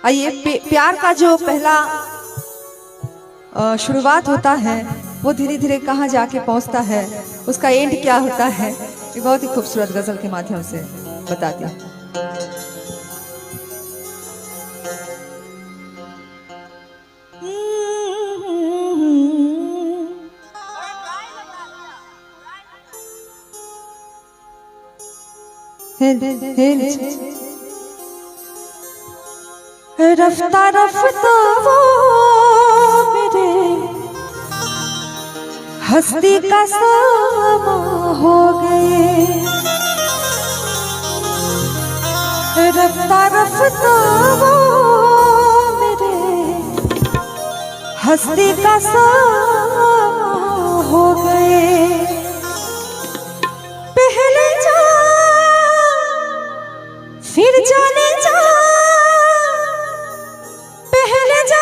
आइए प्यार का जो पहला शुरुआत होता है वो धीरे धीरे कहाँ जाके पहुंचता है, उसका एंड क्या होता है, ये बहुत ही खूबसूरत गजल के माध्यम से बताती हूँ। रफ्ता रफ्ता वो मेरे हस्ती का सामा हो गए। रफ्ता रफ्ता वो मेरे हस्ती का सामा हो गए। पहले जा फिर जाने जा, पहले जा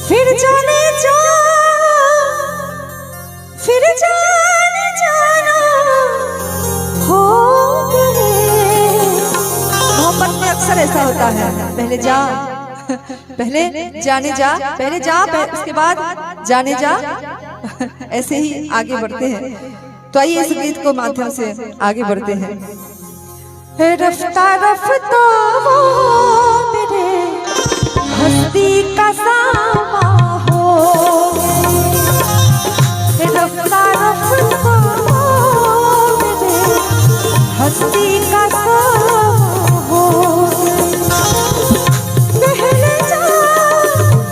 फिर जाने जा, फिर जाने जाना हो गए। मोहब्बत में अक्सर ऐसा होता है, पहले जा पहले जाने जा, पहले जा उसके बाद जाने जा, ऐसे ही आगे बढ़ते हैं। तो आइए इस गीत को माध्यम से आगे बढ़ते हैं। रफ्ता रफ्ता वो मेरे हस्ती का सामा हो गए। रफ्ता रफ्ता वो मेरे हस्ती का सामा हो गए। पहले जा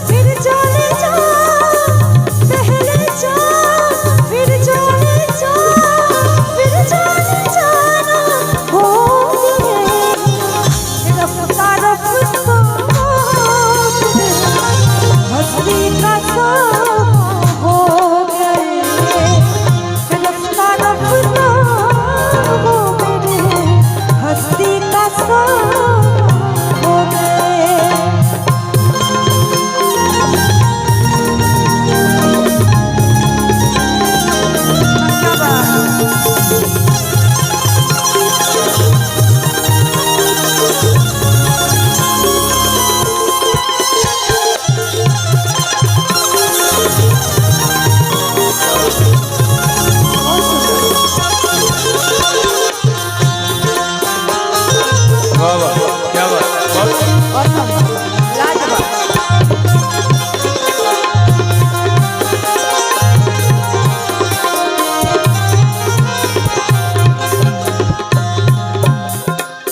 फिर जाने जा, पहले जा फिर जाने जा, फिर जाने जाना हो गए। रफ्ता रफ्ता हस्ती का सामा हो गए। रफ्ता रफ्ता वो मेरे हस्ती का सामा हो गए।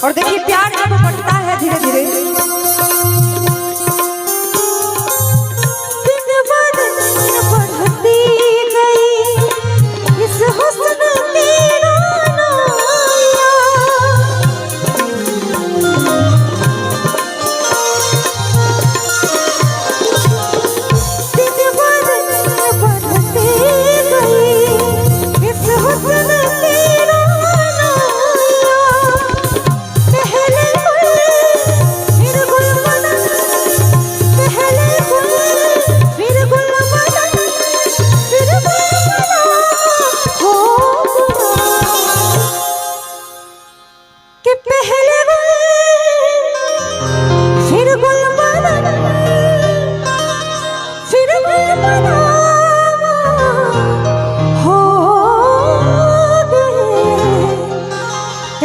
और देखिए प्यार जब बढ़ता है धीरे धीरे, दिन ब दिन बढ़ती गई इस हुस्न की रानाइयाँ। दिन ब दिन बढ़ती गई इस हुस्न की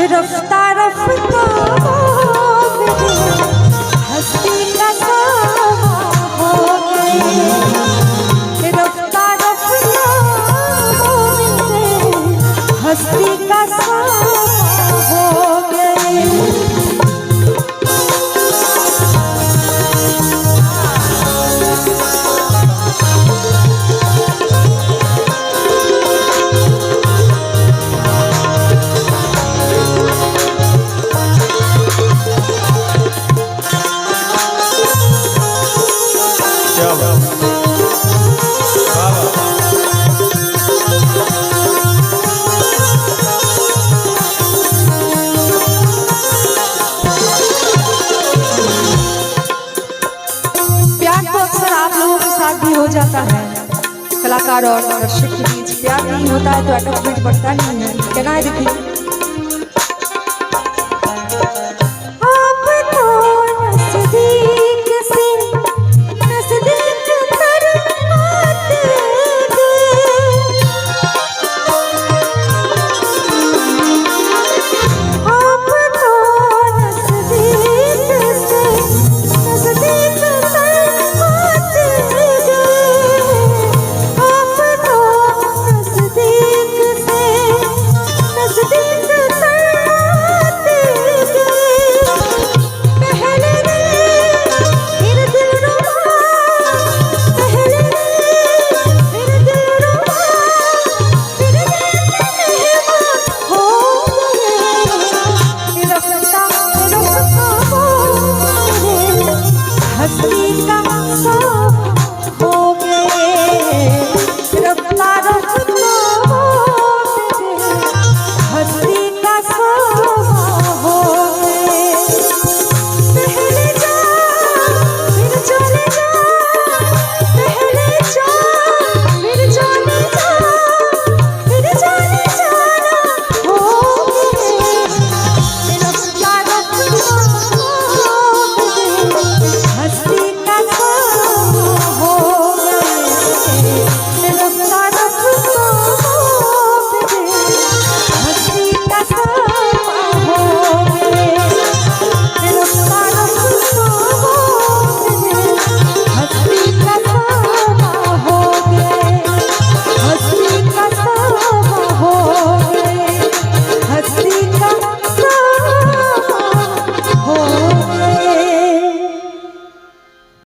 रफ्ता रफ्ता हस्ती का सामा हो गए। रफ्ता रफ्ता हस्ती का सामा हो गए। हो जाता है कलाकार और दर्शक के बीच प्यार नहीं होता है तो अटैचमेंट बढ़ता नहीं है। कहना है देखिए